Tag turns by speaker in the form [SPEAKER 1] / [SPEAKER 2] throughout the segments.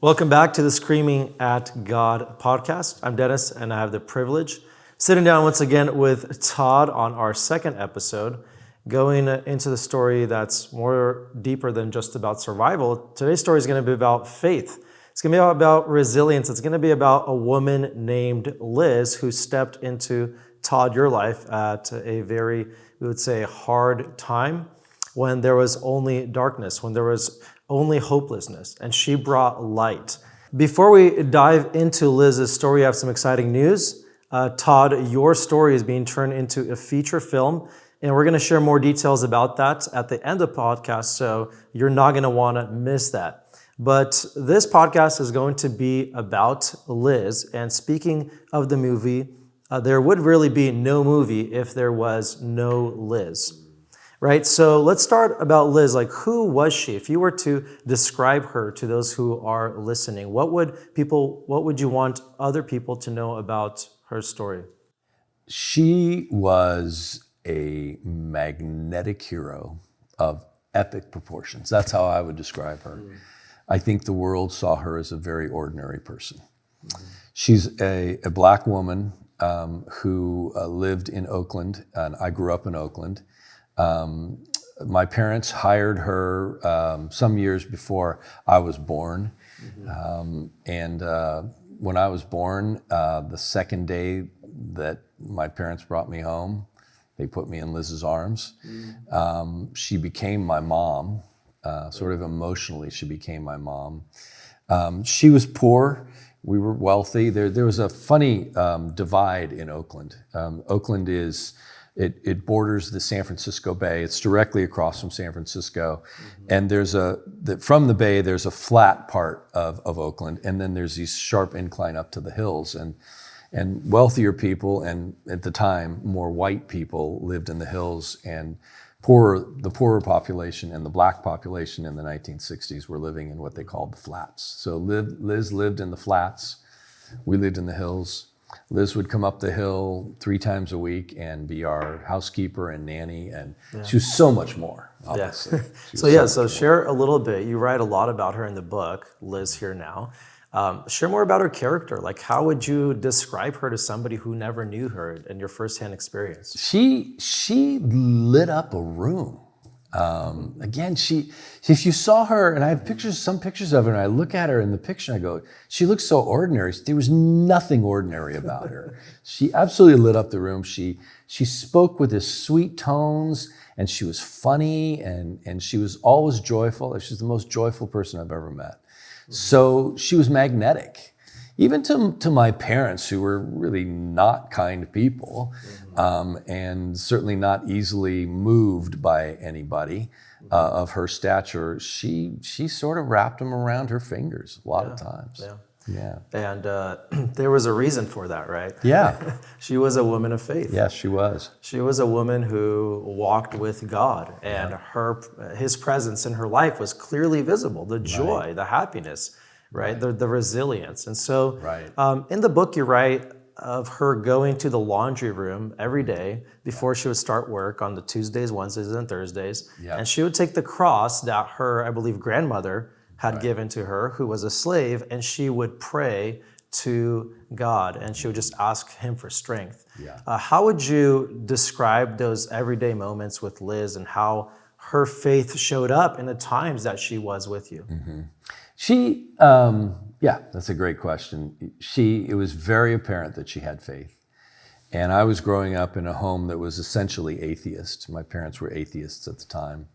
[SPEAKER 1] Welcome back to the Screaming at God podcast. I'm Dennis, and I have the privilege sitting down once again with Todd on our second episode, going into the story that's more deeper than just about survival. Today's story is going to be about faith. It's going to be about resilience. It's going to be about a woman named Liz who stepped into, Todd, your life at a very, we would say, hard time when there was only darkness, when there was only hopelessness, and she brought light. Before we dive into Liz's story, I have some exciting news. Todd, your story is being turned into a feature film, and we're going to share more details about that at the end of the podcast, so you're not going to want to miss that. But this podcast is going to be about Liz, and speaking of the movie, there would really be no movie if there was no Liz. Right, so let's start about Liz. Like, who was she? If you were to describe her to those who are listening, what would you want other people to know about her story?
[SPEAKER 2] She was a magnetic hero of epic proportions. That's how I would describe her. I think the world saw her as a very ordinary person. She's a black woman who lived in Oakland, and I grew up in Oakland. My parents hired her some years before I was born. And when I was born, the second day that my parents brought me home, they put me in Liz's arms. She became my mom, sort of emotionally, she became my mom. She was poor. We were wealthy. There was a funny divide in Oakland. Oakland is... It borders the San Francisco Bay. It's directly across from San Francisco. And from the bay, there's a flat part of Oakland, and then there's these sharp incline up to the hills. And wealthier people, and at the time, more white people lived in the hills, and the poorer population and the black population in the 1960s were living in what they called the flats. So Liz lived in the flats. We lived in the hills. Liz would come up the hill 3 times a week and be our housekeeper and nanny, and she was so much more, obviously.
[SPEAKER 1] So share a little bit. You write a lot about her in the book, Liz Here Now. Share more about her character. Like, how would you describe her to somebody who never knew her in your firsthand experience?
[SPEAKER 2] She lit up a room. Again, if you saw her, and I have some pictures of her, and I look at her in the picture, and I go, she looks so ordinary. There was nothing ordinary about her. She absolutely lit up the room. She spoke with this sweet tones, and she was funny, and she was always joyful. She's the most joyful person I've ever met. So she was magnetic. Even to my parents, who were really not kind people, and certainly not easily moved by anybody of her stature, she sort of wrapped them around her fingers a lot of times. Yeah.
[SPEAKER 1] And there was a reason for that, right?
[SPEAKER 2] Yeah.
[SPEAKER 1] She was a woman of faith.
[SPEAKER 2] Yes, she was.
[SPEAKER 1] She was a woman who walked with God, and his presence in her life was clearly visible. The joy, the happiness, right? The resilience. And so in the book you write of her going to the laundry room every day before she would start work on the Tuesdays, Wednesdays, and Thursdays. And she would take the cross that her, I believe, grandmother had given to her, who was a slave, and she would pray to God, and she would just ask him for strength. How would you describe those everyday moments with Liz and how her faith showed up in the times that she was with you?
[SPEAKER 2] That's a great question. It was very apparent that she had faith. And I was growing up in a home that was essentially atheist. My parents were atheists at the time.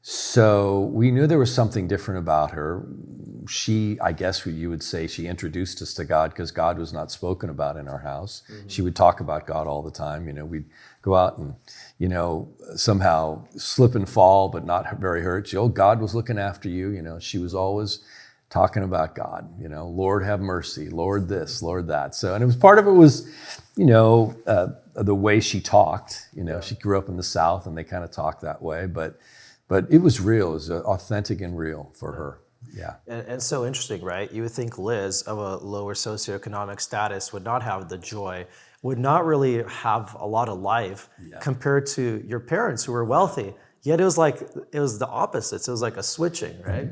[SPEAKER 2] So we knew there was something different about her. I guess you would say, she introduced us to God, because God was not spoken about in our house. She would talk about God all the time. We'd go out and, somehow slip and fall, but not very hurt. God was looking after you. She was always talking about God, Lord have mercy, Lord this, Lord that. So, and it was part of it was, the way she talked. She grew up in the South, and they kind of talked that way, but it was real. It was authentic and real for her. Yeah.
[SPEAKER 1] And so interesting, right? You would think Liz, of a lower socioeconomic status, would not have the joy, would not really have a lot of life compared to your parents who were wealthy. Yet it was the opposites. It was like a switching, right?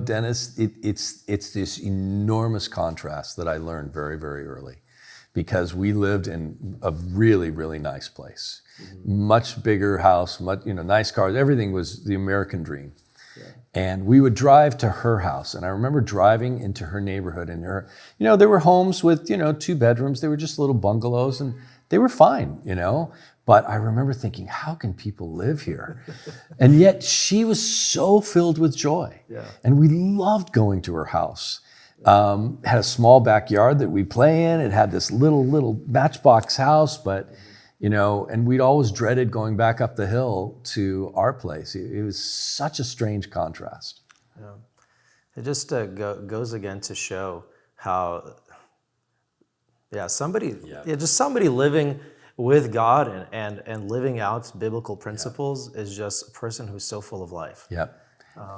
[SPEAKER 2] Dennis, it's this enormous contrast that I learned very, very early, because we lived in a really, really nice place, much bigger house, nice cars. Everything was the American dream. And we would drive to her house. And I remember driving into her neighborhood, and there were homes with, 2 bedrooms. They were just little bungalows, and they were fine, But I remember thinking, how can people live here? And yet she was so filled with joy.
[SPEAKER 1] Yeah.
[SPEAKER 2] And we loved going to her house. Had a small backyard that we play in. It had this little matchbox house, but and we'd always dreaded going back up the hill to our place. It was such a strange contrast.
[SPEAKER 1] Yeah. It just goes again to show how, just somebody living with God and living out biblical principles is just a person who's so full of life.
[SPEAKER 2] Yep.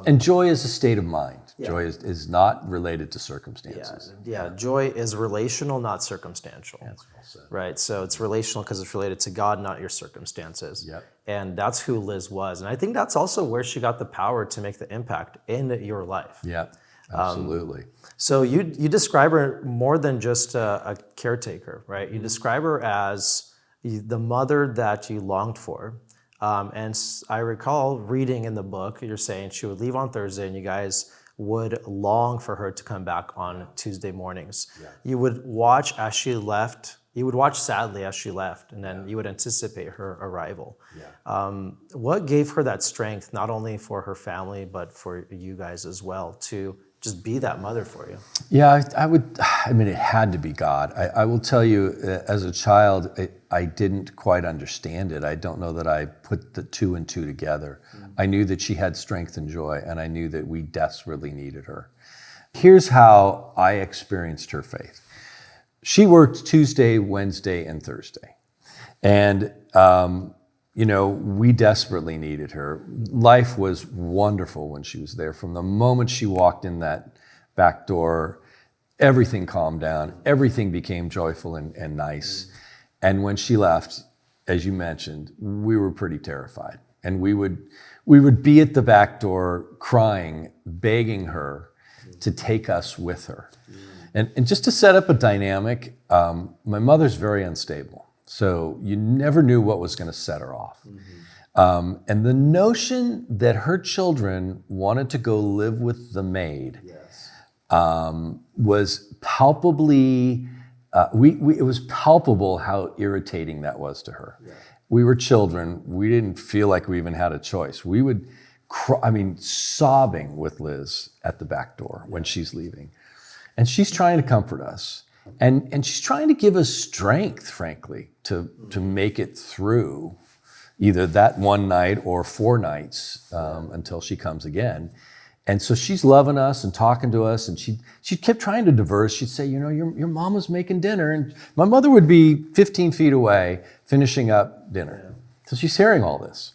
[SPEAKER 2] And joy is a state of mind. Yeah. Joy is not related to circumstances.
[SPEAKER 1] Yeah. Joy is relational, not circumstantial.
[SPEAKER 2] That's well said.
[SPEAKER 1] Right. So it's relational because it's related to God, not your circumstances.
[SPEAKER 2] Yep.
[SPEAKER 1] And that's who Liz was. And I think that's also where she got the power to make the impact in your life.
[SPEAKER 2] Yeah, absolutely.
[SPEAKER 1] So you describe her more than just a caretaker, right? You describe her as the mother that you longed for. And I recall reading in the book, you're saying she would leave on Thursday and you guys would long for her to come back on Tuesday mornings. Yeah. You would watch as she left. You would watch sadly as she left, and then you would anticipate her arrival. Yeah. What gave her that strength, not only for her family, but for you guys as well, to just be that mother for you?
[SPEAKER 2] Yeah, it had to be God. I will tell you, as a child, I didn't quite understand it. I don't know that I put the 2 and 2 together. I knew that she had strength and joy, and I knew that we desperately needed her. Here's how I experienced her faith. She worked Tuesday, Wednesday, and Thursday. And, we desperately needed her. Life was wonderful when she was there. From the moment she walked in that back door, everything calmed down. Everything became joyful and nice. And when she left, as you mentioned, we were pretty terrified. And we would be at the back door crying, begging her to take us with her. And just to set up a dynamic, my mother's very unstable. So you never knew what was going to set her off. And the notion that her children wanted to go live with the maid was palpably, it was palpable how irritating that was to her. Yeah. We were children. We didn't feel like we even had a choice. We would cry, sobbing with Liz at the back door when she's leaving. And she's trying to comfort us. And she's trying to give us strength, frankly, to make it through either that one night or 4 nights until she comes again. And so she's loving us and talking to us, and she kept trying to diverse. She'd say, your mom was making dinner, and my mother would be 15 feet away finishing up dinner. Yeah. So she's hearing all this.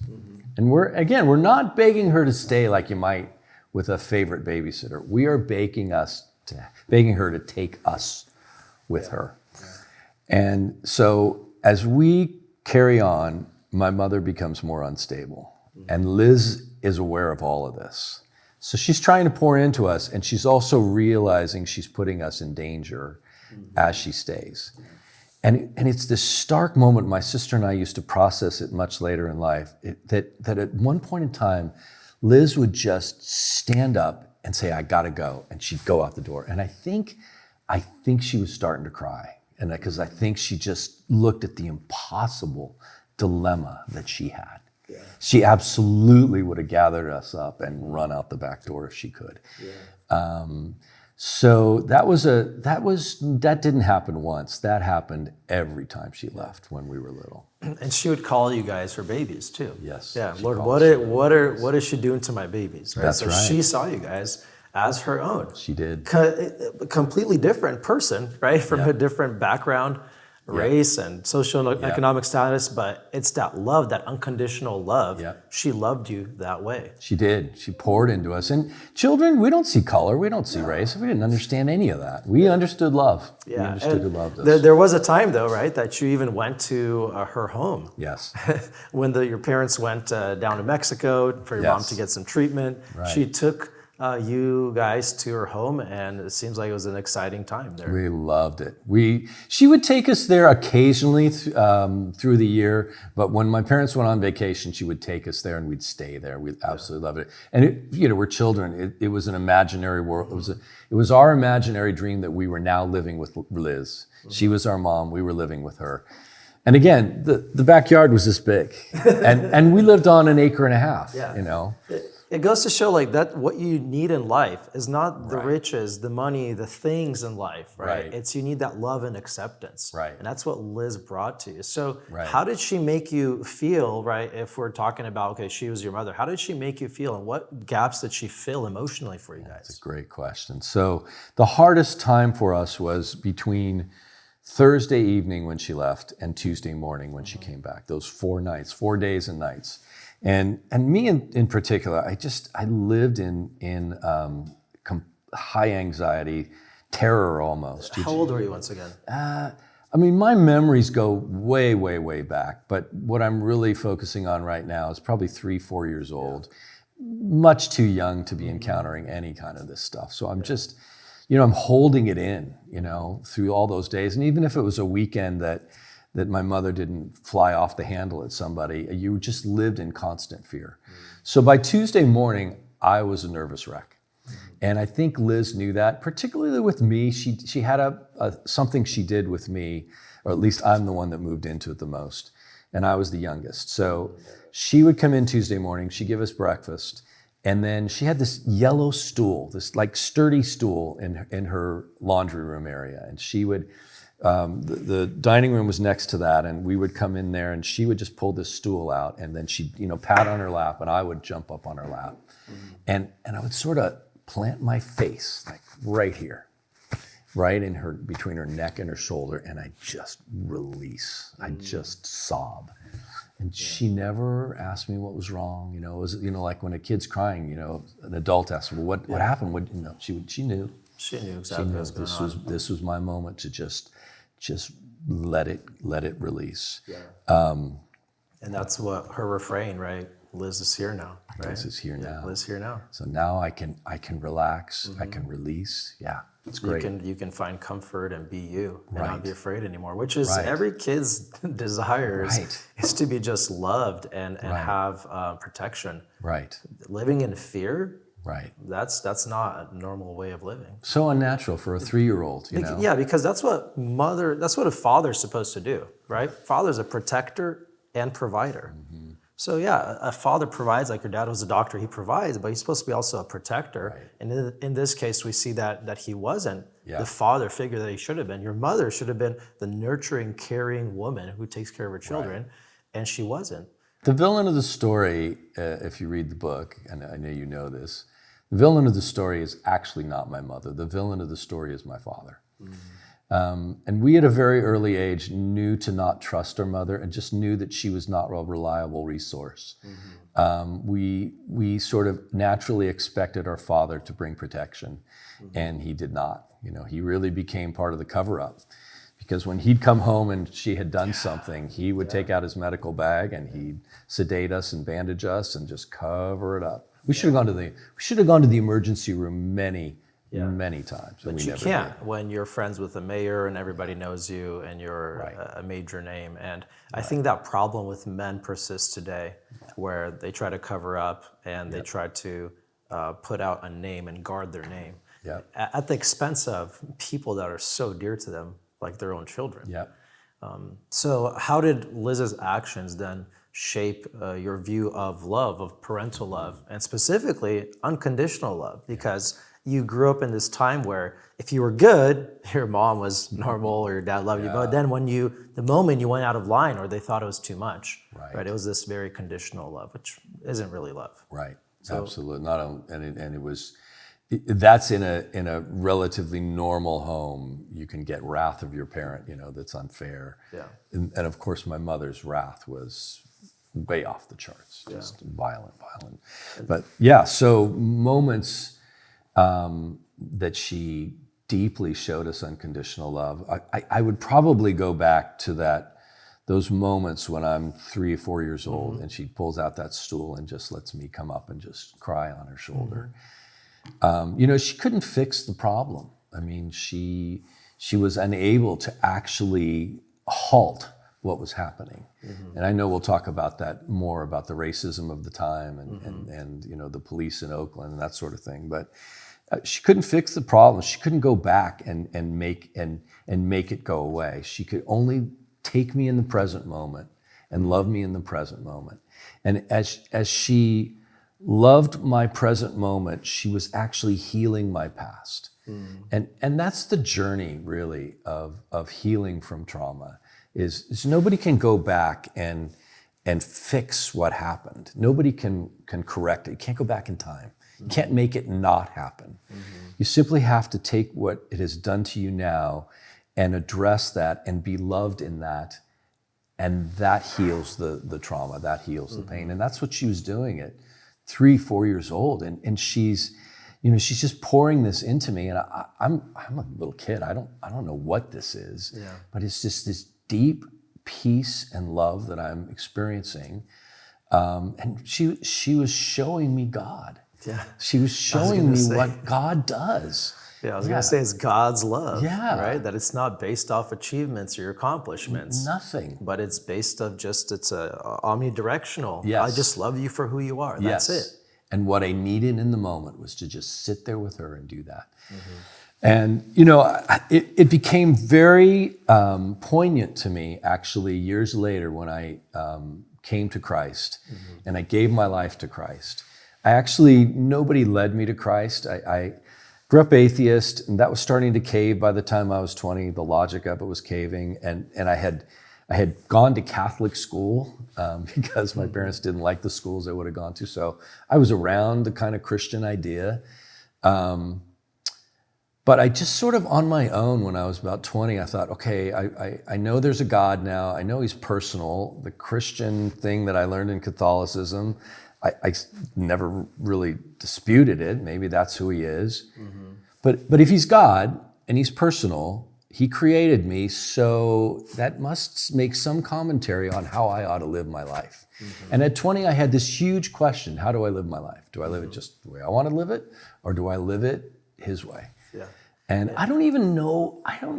[SPEAKER 2] And we're not begging her to stay like you might with a favorite babysitter. We are begging her to take us with her. Yeah. And so as we carry on, my mother becomes more unstable. And Liz is aware of all of this. So she's trying to pour into us, and she's also realizing she's putting us in danger as she stays. And it's this stark moment. My sister and I used to process it much later in life, that at one point in time, Liz would just stand up and say, I gotta go. And she'd go out the door. And I think she was starting to cry. And because I think she just looked at the impossible dilemma that she had. Yeah. She absolutely would have gathered us up and run out the back door if she could. Yeah. So that didn't happen once. That happened every time she left when we were little.
[SPEAKER 1] And she would call you guys her babies too.
[SPEAKER 2] Yes.
[SPEAKER 1] Yeah. Lord, what is she doing to my babies? Right?
[SPEAKER 2] That's right.
[SPEAKER 1] She saw you guys as her own.
[SPEAKER 2] She did.
[SPEAKER 1] Completely different person, right? From a different background. race and economic status, but it's that love, that unconditional love.
[SPEAKER 2] Yeah.
[SPEAKER 1] She loved you that way.
[SPEAKER 2] She did. She poured into us. And children, we don't see color. We don't see race. We didn't understand any of that. We understood love.
[SPEAKER 1] Yeah.
[SPEAKER 2] We understood who loved us.
[SPEAKER 1] There was a time, though, right, that you even went to her home.
[SPEAKER 2] Yes.
[SPEAKER 1] When your parents went down to Mexico for your mom to get some treatment.
[SPEAKER 2] Right.
[SPEAKER 1] She took you guys to her home, and it seems like it was an exciting time there.
[SPEAKER 2] We loved it. She would take us there occasionally through the year, but when my parents went on vacation, she would take us there and we'd stay there. We absolutely loved it. And we're children. It was an imaginary world. It was our imaginary dream that we were now living with Liz. She was our mom. We were living with her. And again, the backyard was this big, and we lived on an acre and a half.
[SPEAKER 1] It goes to show like that what you need in life is not the riches, the money, the things in life, right? It's you need that love and acceptance.
[SPEAKER 2] Right.
[SPEAKER 1] And that's what Liz brought to you. So how did she make you feel, right? If we're talking about, okay, she was your mother, how did she make you feel and what gaps did she fill emotionally for you guys?
[SPEAKER 2] That's a great question. So the hardest time for us was between Thursday evening when she left and Tuesday morning when she came back. Those 4 nights, 4 days and nights. And me in particular, I lived in high anxiety, terror almost.
[SPEAKER 1] How old were you once again?
[SPEAKER 2] My memories go way, way, way back. But what I'm really focusing on right now is probably 3-4 years old. Much too young to be encountering any kind of this stuff. So I'm just, I'm holding it in, through all those days. And even if it was a weekend that my mother didn't fly off the handle at somebody, you just lived in constant fear. So by Tuesday morning, I was a nervous wreck. And I think Liz knew that, particularly with me. She had something she did with me, or at least I'm the one that moved into it the most. And I was the youngest. So she would come in Tuesday morning, she'd give us breakfast, and then she had this yellow stool, this like sturdy stool in her laundry room area. And she would, the dining room was next to that, and we would come in there and she would just pull this stool out, and then she'd, pat on her lap, and I would jump up on her lap. And I would sort of plant my face like right here, right in her, between her neck and her shoulder, and I just release. I just sob. And she never asked me what was wrong. It was, like when a kid's crying, an adult asks, well, what happened? She knew.
[SPEAKER 1] She knew exactly what was going on.
[SPEAKER 2] This was my moment to just let it release.
[SPEAKER 1] And that's what her refrain, right? Liz is here now, right?
[SPEAKER 2] Liz is here now.
[SPEAKER 1] Liz here now.
[SPEAKER 2] So now I can relax. I can release. Yeah, it's great.
[SPEAKER 1] You can find comfort and be you and not be afraid anymore, which is every kid's desires is to be just loved and have protection.
[SPEAKER 2] Right.
[SPEAKER 1] Living in fear.
[SPEAKER 2] Right.
[SPEAKER 1] That's not a normal way of living.
[SPEAKER 2] So unnatural for a 3-year-old,
[SPEAKER 1] Yeah, because that's what a father's supposed to do, right? Father's a protector and provider. So yeah, a father provides, like your dad was a doctor, he provides, but he's supposed to be also a protector. Right. And in this case, we see that he wasn't the father figure that he should have been. Your mother should have been the nurturing, caring woman who takes care of her children, and she wasn't.
[SPEAKER 2] The villain of the story, if you read the book, and I know you know this, the villain of the story is actually not my mother. The villain of the story is my father. And we at a very early age knew to not trust our mother and just knew that she was not a reliable resource. We sort of naturally expected our father to bring protection, and he did not. He really became part of the cover-up, because when he'd come home and she had done something, he would take out his medical bag and he'd sedate us and bandage us and just cover it up. We should have gone to the emergency room many times.
[SPEAKER 1] But you can't when you're friends with the mayor and everybody knows you and you're a major name. And I think that problem with men persists today, where they try to cover up and they try to put out a name and guard their name at the expense of people that are so dear to them, like their own children. So how did Liz's actions then shape your view of love, of parental love, and specifically unconditional love? Because you grew up in this time where if you were good, your mom was normal or your dad loved you. But then the moment you went out of line or they thought it was too much, right? It was this very conditional love, which isn't really love.
[SPEAKER 2] Right. So, absolutely. Not only, and that's in a relatively normal home. You can get wrath of your parent, that's unfair.
[SPEAKER 1] Yeah.
[SPEAKER 2] And of course, my mother's wrath was way off the charts, just violent. But yeah, so moments that she deeply showed us unconditional love. I would probably go back to those moments when I'm 3 or 4 years old, and she pulls out that stool and just lets me come up and just cry on her shoulder. She couldn't fix the problem. I mean, she was unable to actually halt what was happening. And I know we'll talk about that more, about the racism of the time and the police in Oakland and that sort of thing. But she couldn't fix the problem. She couldn't go back and make it go away. She could only take me in the present moment and love me in the present moment. And as she loved my present moment, she was actually healing my past. And that's the journey, really, of healing from trauma, is nobody can go back and fix what happened. Nobody can correct it. You can't go back in time. You can't make it not happen. You simply have to take what it has done to you now and address that and be loved in that. And that heals the trauma, that heals the pain. And that's what she was doing at 3, 4 years old. And she's just pouring this into me. And I'm a little kid. I don't know what this is, but it's just this deep peace and love that I'm experiencing. And she was showing me God.
[SPEAKER 1] Yeah.
[SPEAKER 2] She was showing me what God does.
[SPEAKER 1] Yeah, I was going to say it's God's love,
[SPEAKER 2] Yeah.
[SPEAKER 1] right? That it's not based off achievements or your accomplishments.
[SPEAKER 2] Nothing.
[SPEAKER 1] But it's based of it's omnidirectional.
[SPEAKER 2] Yes.
[SPEAKER 1] I just love you for who you are. That's it.
[SPEAKER 2] And what I needed in the moment was to just sit there with her and do that.
[SPEAKER 1] Mm-hmm.
[SPEAKER 2] And, it became very poignant to me, actually, years later when I came to Christ and I gave my life to Christ. Nobody led me to Christ. I grew up atheist, and that was starting to cave by the time I was 20. The logic of it was caving. And I had gone to Catholic school because my parents didn't like the schools I would have gone to. So I was around the kind of Christian idea. But I just sort of on my own, when I was about 20, I thought, okay, I know there's a God now. I know he's personal. The Christian thing that I learned in Catholicism, I never really disputed it. Maybe that's who he is. But if he's God and he's personal, he created me, so that must make some commentary on how I ought to live my life. And at 20, I had this huge question: how do I live my life? Do I live it just the way I want to live it, or do I live it his way?
[SPEAKER 1] Yeah.
[SPEAKER 2] And I don't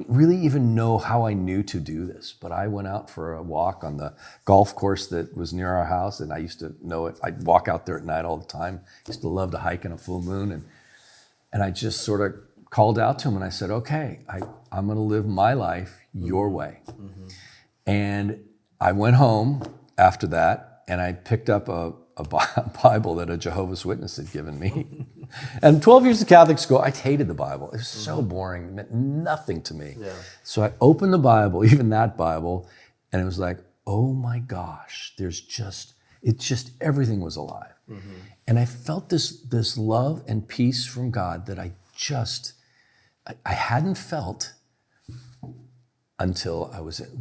[SPEAKER 2] really even know how I knew to do this, but I went out for a walk on the golf course that was near our house, and I used to know it. I'd walk out there at night all the time. I used to love to hike in a full moon, and I just sort of called out to him and I said, okay, I'm gonna live my life your way. And I went home after that, and I picked up a Bible that a Jehovah's Witness had given me. And 12 years of Catholic school, I hated the Bible. It was so boring. It meant nothing to me.
[SPEAKER 1] Yeah.
[SPEAKER 2] So I opened the Bible, even that Bible, and it was like, oh my gosh, everything was alive. And I felt this love and peace from God that I hadn't felt until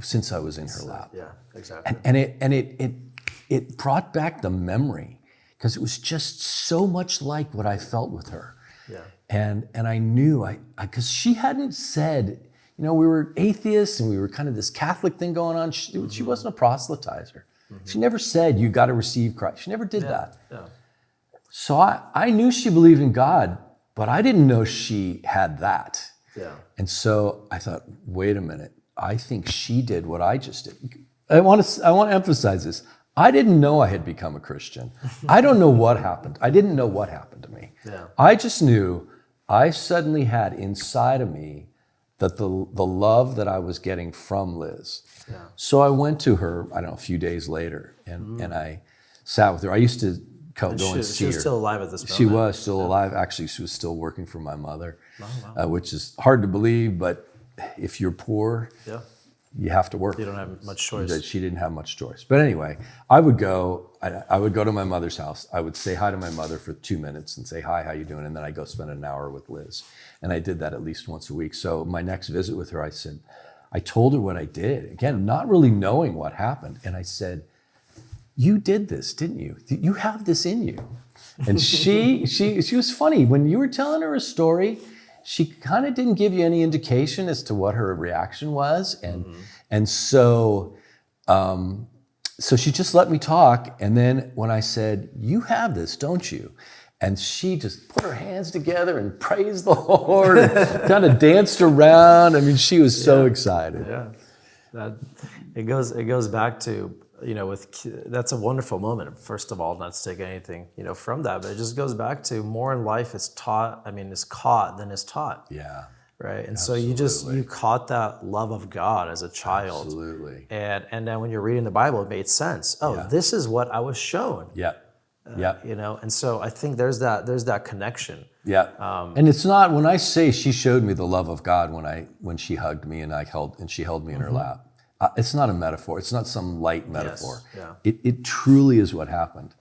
[SPEAKER 2] since I was in her lap.
[SPEAKER 1] Yeah, exactly.
[SPEAKER 2] And it brought back the memory, because it was just so much like what I felt with her.
[SPEAKER 1] Yeah.
[SPEAKER 2] And I knew, because she hadn't said, we were atheists and we were kind of this Catholic thing going on. She wasn't a proselytizer. She never said, you got to receive Christ. She never did that.
[SPEAKER 1] Yeah.
[SPEAKER 2] So I knew she believed in God, but I didn't know she had that.
[SPEAKER 1] Yeah.
[SPEAKER 2] And so I thought, wait a minute, I think she did what I just did. I want to emphasize this. I didn't know I had become a Christian. I don't know what happened. I didn't know what happened to me.
[SPEAKER 1] Yeah.
[SPEAKER 2] I just knew I suddenly had inside of me that the love that I was getting from Liz.
[SPEAKER 1] Yeah.
[SPEAKER 2] So I went to her, I don't know, a few days later, and I sat with her. I used to go and see her.
[SPEAKER 1] She was still alive at this moment.
[SPEAKER 2] She was still alive. Actually, she was still working for my mother,
[SPEAKER 1] wow.
[SPEAKER 2] which is hard to believe, but if you're poor,
[SPEAKER 1] yeah.
[SPEAKER 2] you have to work.
[SPEAKER 1] You don't have much choice.
[SPEAKER 2] She didn't have much choice. But anyway, I would go to my mother's house. I would say hi to my mother for 2 minutes and say, hi, how you doing? And then I'd go spend an hour with Liz. And I did that at least once a week. So my next visit with her, I told her what I did. Again, not really knowing what happened. And I said, you did this, didn't you? You have this in you. And she was funny. When you were telling her a story, she kind of didn't give you any indication as to what her reaction was. And so she just let me talk. And then when I said, you have this, don't you? And she just put her hands together and praised the Lord and kind of danced around. I mean, she was so excited.
[SPEAKER 1] Yeah, it goes back to, that's a wonderful moment. First of all, not to take anything, from that, but it just goes back to more in life is caught than is taught.
[SPEAKER 2] Yeah.
[SPEAKER 1] Right. And
[SPEAKER 2] Absolutely.
[SPEAKER 1] so you caught that love of God as a child.
[SPEAKER 2] Absolutely.
[SPEAKER 1] And then when you're reading the Bible, it made sense. Oh, this is what I was shown.
[SPEAKER 2] Yeah.
[SPEAKER 1] And so I think there's that connection.
[SPEAKER 2] Yeah. And it's not, when I say she showed me the love of God when she hugged me and she held me in her lap. It's not a metaphor. It's not some light metaphor.
[SPEAKER 1] Yes. Yeah.
[SPEAKER 2] It truly is what happened.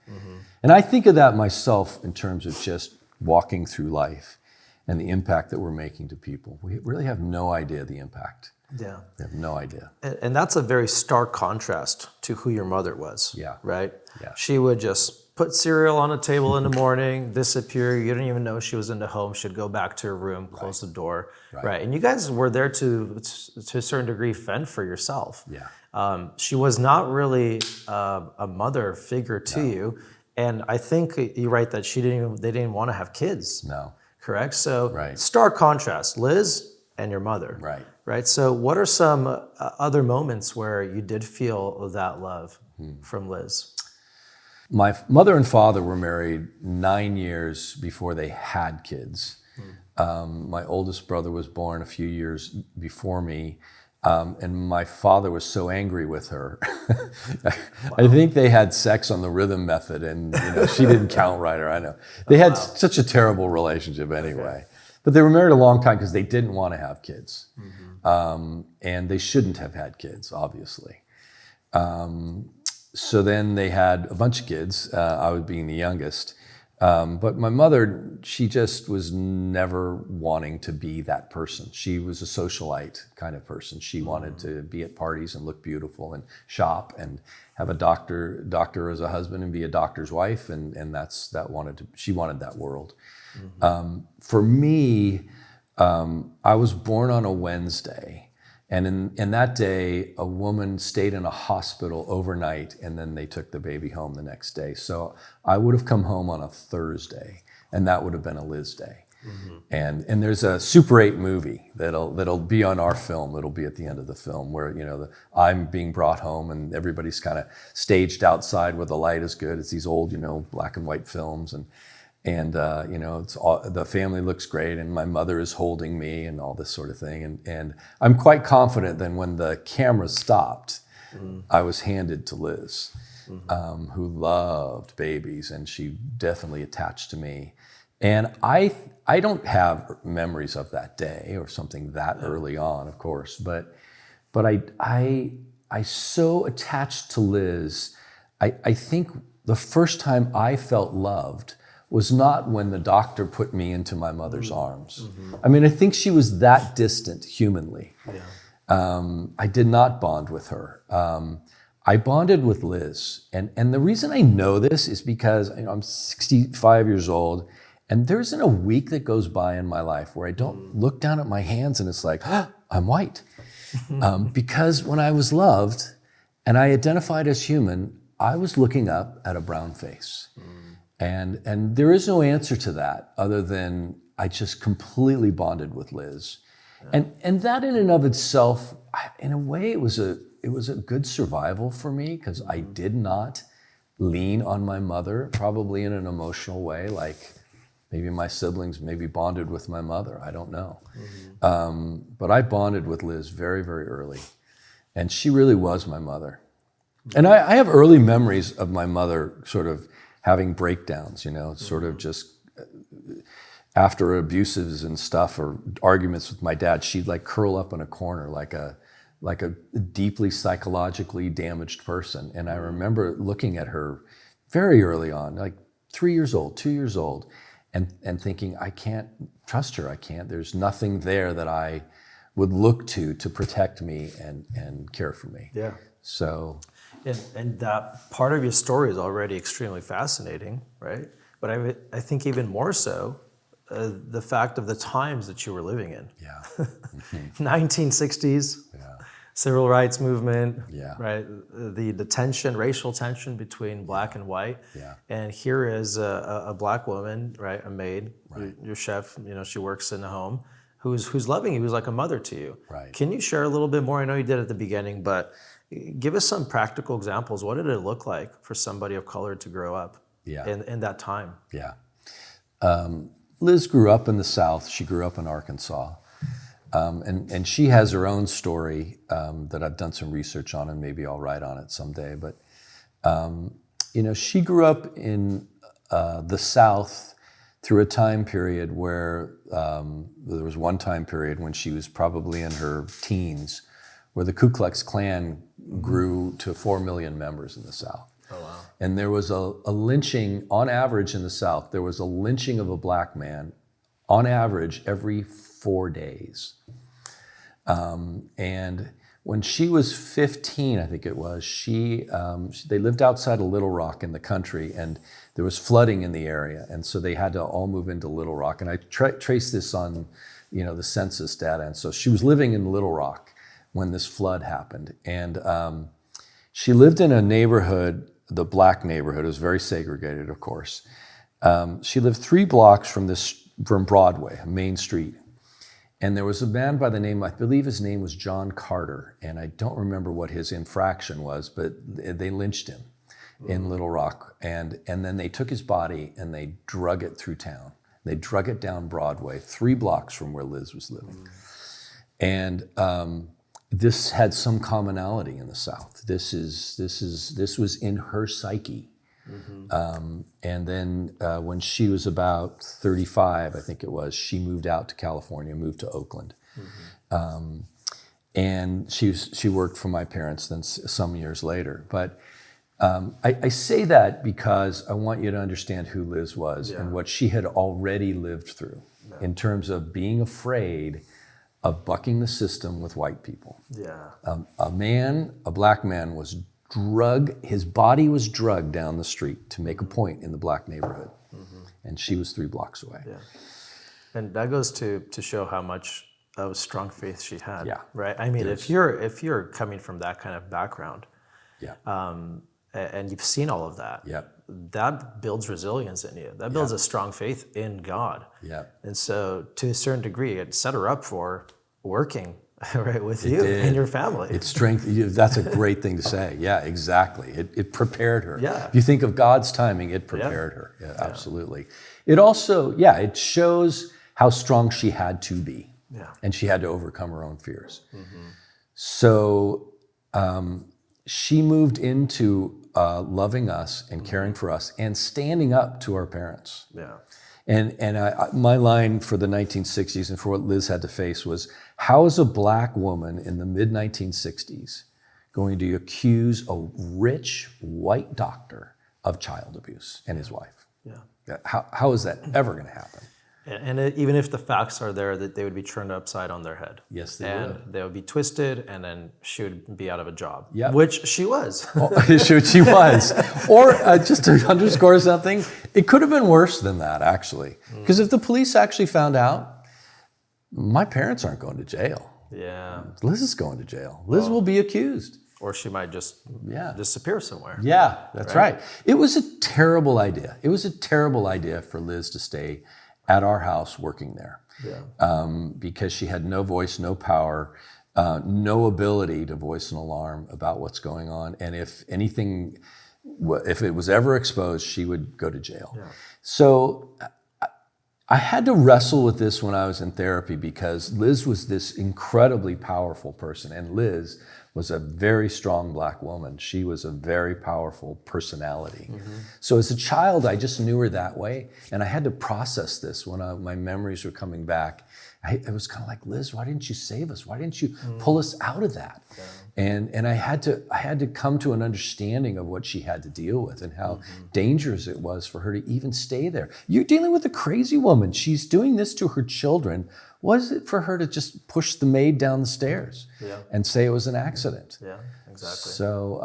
[SPEAKER 2] And I think of that myself in terms of just walking through life and the impact that we're making to people. We really have no idea the impact.
[SPEAKER 1] Yeah.
[SPEAKER 2] We have no idea.
[SPEAKER 1] And that's a very stark contrast to who your mother was.
[SPEAKER 2] Yeah.
[SPEAKER 1] Right?
[SPEAKER 2] Yeah.
[SPEAKER 1] She would just put cereal on a table in the morning, disappear. You didn't even know she was in the home. She'd go back to her room, close the door. Right. And you guys were there to a certain degree fend for yourself.
[SPEAKER 2] Yeah.
[SPEAKER 1] She was not really a mother figure to you. And I think you're right that they didn't want to have kids.
[SPEAKER 2] No.
[SPEAKER 1] Correct? So stark contrast, Liz and your mother. Right. So what are some other moments where you did feel that love from Liz?
[SPEAKER 2] My mother and father were married 9 years before they had kids. My oldest brother was born a few years before me, and my father was so angry with her. I think they had sex on the rhythm method, and she didn't count right, or I know. They had such a terrible relationship anyway. But they were married a long time because they didn't want to have kids. And they shouldn't have had kids, obviously. So then they had a bunch of kids, I was being the youngest. But my mother, she just was never wanting to be that person. She was a socialite kind of person. She wanted to be at parties and look beautiful and shop and have a doctor as a husband and be a doctor's wife. And she wanted that world. For me, I was born on a Wednesday. And in that day, a woman stayed in a hospital overnight, and then they took the baby home the next day. So I would have come home on a Thursday, and that would have been a Liz day. And there's a Super 8 movie that'll be on our film. It'll be at the end of the film where I'm being brought home, and everybody's kind of staged outside where the light is good. It's these old black and white films, and it's the family looks great, and my mother is holding me and all this sort of thing. And I'm quite confident that when the camera stopped, I was handed to Liz, who loved babies, and she definitely attached to me. And I don't have memories of that day or something that early on, of course, but I so attached to Liz. I think the first time I felt loved was not when the doctor put me into my mother's arms. I mean, I think she was that distant humanly. I did not bond with her. I bonded with Liz. And the reason I know this is because I'm 65 years old, and there isn't a week that goes by in my life where I don't look down at my hands and it's like, I'm white. Because when I was loved and I identified as human, I was looking up at a brown face. And there is no answer to that other than I just completely bonded with Liz. And that in and of itself, in a way, it was a good survival for me because I did not lean on my mother, probably in an emotional way, like maybe my siblings maybe bonded with my mother. I don't know. But I bonded with Liz very, very early. And she really was my mother. And I have early memories of my mother sort of having breakdowns, sort of just after abuses and stuff or arguments with my dad, she'd like curl up in a corner like a like a deeply psychologically damaged person. And I remember looking at her very early on, like 3 years old, 2 years old, and thinking, I can't trust her. I can't. There's nothing there that I would look to protect me and care for me.
[SPEAKER 1] Yeah.
[SPEAKER 2] So.
[SPEAKER 1] And that part of your story is already extremely fascinating, right? But I think even more so, the fact of the times that you were living in.
[SPEAKER 2] Yeah.
[SPEAKER 1] 1960s,
[SPEAKER 2] Yeah.
[SPEAKER 1] civil rights movement,
[SPEAKER 2] Yeah.
[SPEAKER 1] right? The tension, racial tension between black and white.
[SPEAKER 2] Yeah.
[SPEAKER 1] And here is a black woman, right? A maid,
[SPEAKER 2] Right.
[SPEAKER 1] your chef, she works in the home, who's loving you, who's like a mother to you.
[SPEAKER 2] Right.
[SPEAKER 1] Can you share a little bit more? I know you did at the beginning, but give us some practical examples. What did it look like for somebody of color to grow up in that time?
[SPEAKER 2] Yeah. Liz grew up in the South. She grew up in Arkansas. And she has her own story that I've done some research on, and maybe I'll write on it someday. But, she grew up in the South through a time period where there was one time period when she was probably in her teens where the Ku Klux Klan grew to 4 million members in the South.
[SPEAKER 1] Oh, wow.
[SPEAKER 2] And there was a lynching, on average in the South, there was a lynching of a black man, on average, every 4 days. And when she was 15, I think it was, they lived outside of Little Rock in the country, and there was flooding in the area. And so they had to all move into Little Rock. And I traced this on, the census data. And so she was living in Little Rock when this flood happened. And she lived in a neighborhood, the black neighborhood. It was very segregated, of course. She lived 3 blocks from Broadway, Main Street. And there was a man by the name, I believe his name was John Carter, and I don't remember what his infraction was, but they lynched him in Little Rock. And then they took his body and they drug it through town. They drug it down Broadway, 3 blocks from where Liz was living. And this had some commonality in the South. This was in her psyche. And then when she was about 35, I think it was, she moved out to California, moved to Oakland. And she worked for my parents then some years later. But I say that because I want you to understand who Liz was and what she had already lived through in terms of being afraid of bucking the system with white people.
[SPEAKER 1] Yeah.
[SPEAKER 2] A black man was his body was drugged down the street to make a point in the black neighborhood. And she was 3 blocks away.
[SPEAKER 1] Yeah. And that goes to show how much of strong faith she had.
[SPEAKER 2] Yeah.
[SPEAKER 1] Right? I mean, if you're coming from that kind of background, and you've seen all of that, that builds resilience in you. That builds a strong faith in God.
[SPEAKER 2] Yeah.
[SPEAKER 1] And so to a certain degree, it set her up for working right with you and your family.
[SPEAKER 2] It strengthened. That's a great thing to say. Yeah, exactly. It prepared her.
[SPEAKER 1] Yeah.
[SPEAKER 2] If you think of God's timing, it prepared her. Yeah, absolutely. It also, it shows how strong she had to be.
[SPEAKER 1] Yeah.
[SPEAKER 2] And she had to overcome her own fears. So she moved into loving us and caring for us and standing up to our parents.
[SPEAKER 1] Yeah.
[SPEAKER 2] And my line for the 1960s and for what Liz had to face was, how is a black woman in the mid-1960s going to accuse a rich white doctor of child abuse and his wife?
[SPEAKER 1] Yeah.
[SPEAKER 2] How is that ever going to happen?
[SPEAKER 1] And even if the facts are there, that they would be turned upside on their head.
[SPEAKER 2] Yes, they
[SPEAKER 1] and
[SPEAKER 2] would.
[SPEAKER 1] They would be twisted, and then she would be out of a job.
[SPEAKER 2] Yep.
[SPEAKER 1] Which she was.
[SPEAKER 2] She was. Or just to underscore something, it could have been worse than that, actually. Because if the police actually found out, my parents aren't going to jail.
[SPEAKER 1] Yeah.
[SPEAKER 2] Liz is going to jail. Liz will be accused.
[SPEAKER 1] Or she might just disappear somewhere.
[SPEAKER 2] Yeah, that's right. It was a terrible idea. It was a terrible idea for Liz to stay at our house working there. Because she had no voice, no power, no ability to voice an alarm about what's going on. And if it was ever exposed, she would go to jail. Yeah. So I had to wrestle with this when I was in therapy, because Liz was this incredibly powerful person. And Liz was a very strong Black woman. She was a very powerful personality. So as a child, I just knew her that way. And I had to process this when my memories were coming back. I was kind of like, Liz, why didn't you save us? Why didn't you pull us out of that? Yeah. And I had to come to an understanding of what she had to deal with and how dangerous it was for her to even stay there. You're dealing with a crazy woman. She's doing this to her children. What is it for her to just push the maid down the stairs and say it was an accident?
[SPEAKER 1] Yeah, exactly.
[SPEAKER 2] So,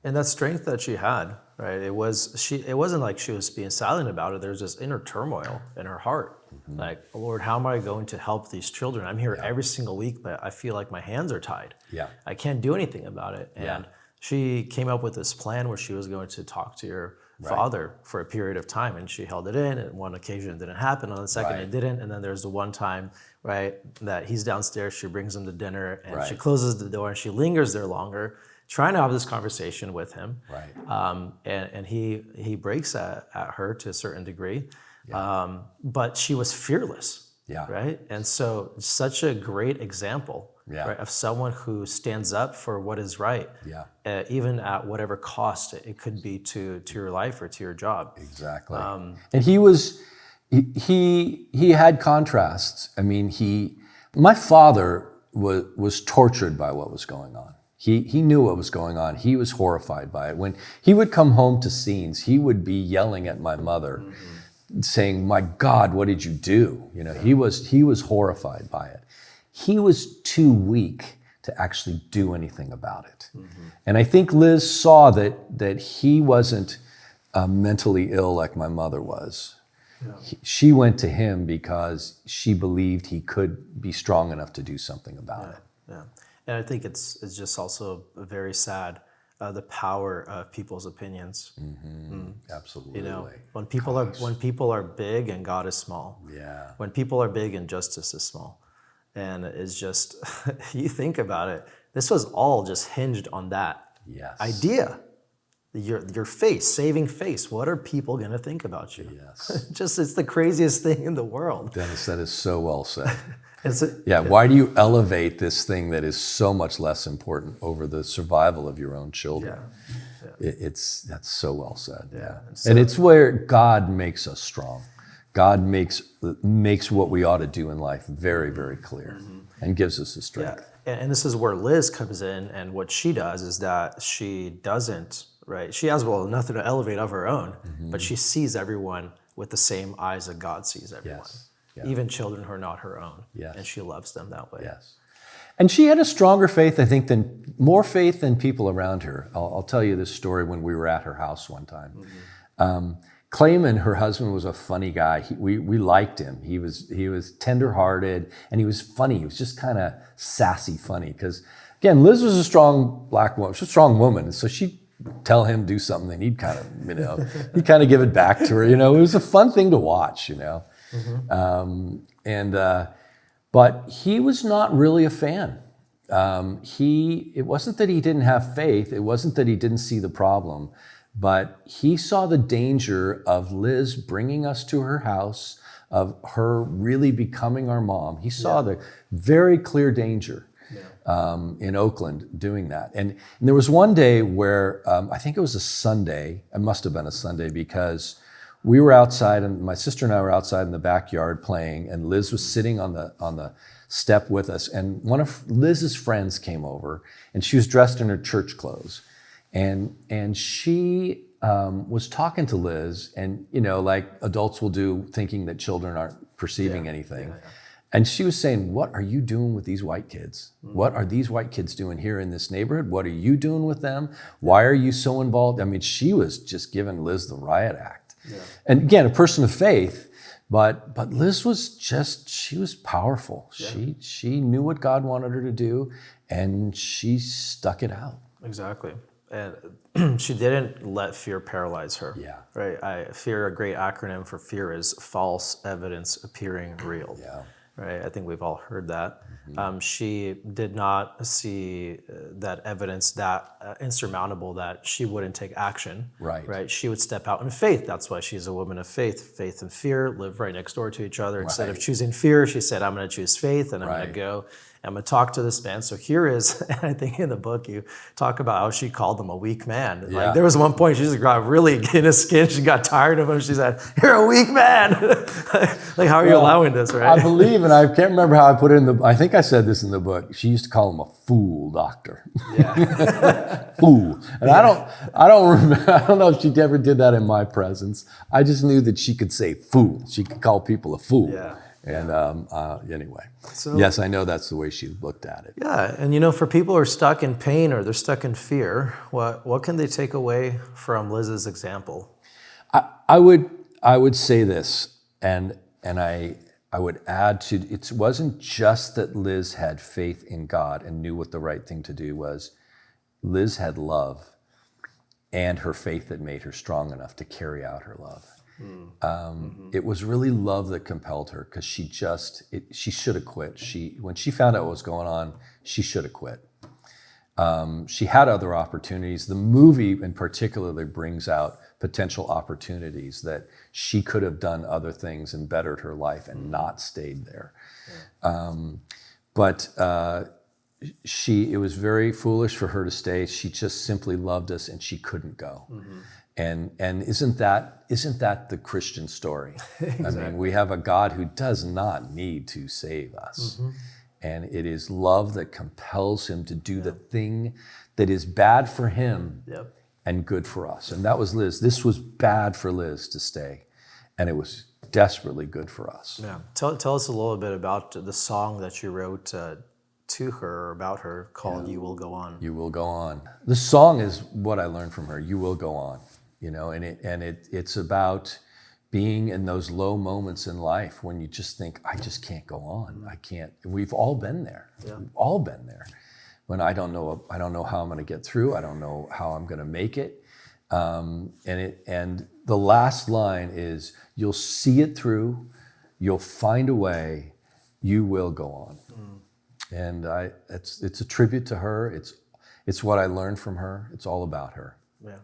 [SPEAKER 1] and that strength that she had, right? It wasn't like she was being silent about it. There was this inner turmoil in her heart. Like, Lord, how am I going to help these children? I'm here every single week, but I feel like my hands are tied.
[SPEAKER 2] Yeah.
[SPEAKER 1] I can't do anything about it. And she came up with this plan where she was going to talk to your father for a period of time, and she held it in. And one occasion it didn't happen, on the second it didn't, and then there's the one time, right, that he's downstairs, she brings him to dinner, and she closes the door, and she lingers there longer, trying to have this conversation with him.
[SPEAKER 2] Right.
[SPEAKER 1] And he breaks at her to a certain degree. But she was fearless, right? And so such a great example right, of someone who stands up for what is right, even at whatever cost it could be to your life or to your job.
[SPEAKER 2] Exactly. And he had contrasts. I mean, my father was tortured by what was going on. He knew what was going on. He was horrified by it. When he would come home to scenes, he would be yelling at my mother, saying, "My God, what did you do?" You know, he was horrified by it. He was too weak to actually do anything about it. And I think Liz saw that he wasn't mentally ill like my mother was. She went to him because she believed he could be strong enough to do something about it.
[SPEAKER 1] Yeah, and I think it's just also very sad. The power of people's opinions.
[SPEAKER 2] Absolutely.
[SPEAKER 1] You know, when people are big and God is small.
[SPEAKER 2] Yeah.
[SPEAKER 1] When people are big and justice is small, and it's just you think about it. This was all just hinged on that idea. Your face, saving face. What are people going to think about you?
[SPEAKER 2] Yes.
[SPEAKER 1] It's the craziest thing in the world.
[SPEAKER 2] Dennis, that is so well said.
[SPEAKER 1] Yeah.
[SPEAKER 2] Why do you elevate this thing that is so much less important over the survival of your own children? That's so well said. And it's where God makes us strong. God makes what we ought to do in life very, very clear and gives us the strength.
[SPEAKER 1] And this is where Liz comes in, and what she does is that she doesn't, right? She has, nothing to elevate of her own, but she sees everyone with the same eyes that God sees everyone. Even children who are not her own. And she loves them that way.
[SPEAKER 2] And she had a stronger faith, I think, more faith than people around her. I'll tell you this story when we were at her house one time. Clayman, her husband, was a funny guy. We liked him. He was tender-hearted, and he was funny. He was just kind of sassy funny. Because, again, Liz was a strong Black woman. She was a strong woman, so she'd tell him do something, and he'd kind of, give it back to her. You know, it was a fun thing to watch. You know. But he was not really a fan. It wasn't that he didn't have faith. It wasn't that he didn't see the problem, but he saw the danger of Liz bringing us to her house, of her really becoming our mom. He saw the very clear danger in Oakland doing that. And there was one day where, I think it was a Sunday, it must have been a Sunday, because we were outside, and my sister and I were outside in the backyard playing, and Liz was sitting on the step with us, and one of Liz's friends came over, and she was dressed in her church clothes, and she was talking to Liz, and like adults will do, thinking that children aren't perceiving anything. And she was saying, "What are you doing with these white kids? What are these white kids doing here in this neighborhood? What are you doing with them? Why are you so involved?" I mean, she was just giving Liz the riot act. And again, a person of faith, but Liz was she was powerful. She knew what God wanted her to do, and she stuck it out.
[SPEAKER 1] Exactly. And she didn't let fear paralyze her. Right. Fear, a great acronym for fear, is false evidence appearing real. Right. I think we've all heard that. She did not see that evidence that insurmountable that she wouldn't take action. Right. She would step out in faith. That's why she's a woman of faith. Faith and fear live right next door to each other. Instead of choosing fear, she said, "I'm going to choose faith, and I'm going to go I'm going to talk to this man. So here is, and I think in the book you talk about how she called him a weak man.
[SPEAKER 2] Yeah.
[SPEAKER 1] Like there was one point she just got really in his skin. She got tired of him. She said, "You're a weak man." Like, how are you allowing this, right?
[SPEAKER 2] I believe, and I can't remember how I put it in I think I said this in the book. She used to call him a fool doctor.
[SPEAKER 1] Yeah.
[SPEAKER 2] Fool. And I don't remember, I don't know if she ever did that in my presence. I just knew that she could say fool. She could call people a fool.
[SPEAKER 1] Yeah.
[SPEAKER 2] And anyway,
[SPEAKER 1] So,
[SPEAKER 2] yes, I know that's the way she looked at it.
[SPEAKER 1] yeah, and for people who are stuck in pain or they're stuck in fear, what can they take away from Liz's example?
[SPEAKER 2] I would say this, and I would add to it wasn't just that Liz had faith in God and knew what the right thing to do was. Liz had love and her faith that made her strong enough to carry out her love. It was really love that compelled her because she should have quit. When she found out what was going on, she should have quit. She had other opportunities. The movie in particular brings out potential opportunities that she could have done other things and bettered her life and not stayed there. But it was very foolish for her to stay. She just simply loved us and she couldn't go. And isn't that the Christian story? Exactly. I mean, we have a God who does not need to save us. And it is love that compels him to do the thing that is bad for him and good for us. And that was Liz. This was bad for Liz to stay. And it was desperately good for us.
[SPEAKER 1] Yeah. Tell us a little bit about the song that you wrote to her or about her called You Will Go On.
[SPEAKER 2] You Will Go On. The song is what I learned from her. You will go on. It's about being in those low moments in life when you just think, I just can't go on. I can't. We've all been there. Yeah. We've all been there. When I don't know how I'm going to get through. I don't know how I'm going to make it. And the last line is, you'll see it through. You'll find a way. You will go on. And it's a tribute to her. It's what I learned from her. It's all about her.
[SPEAKER 1] Yeah.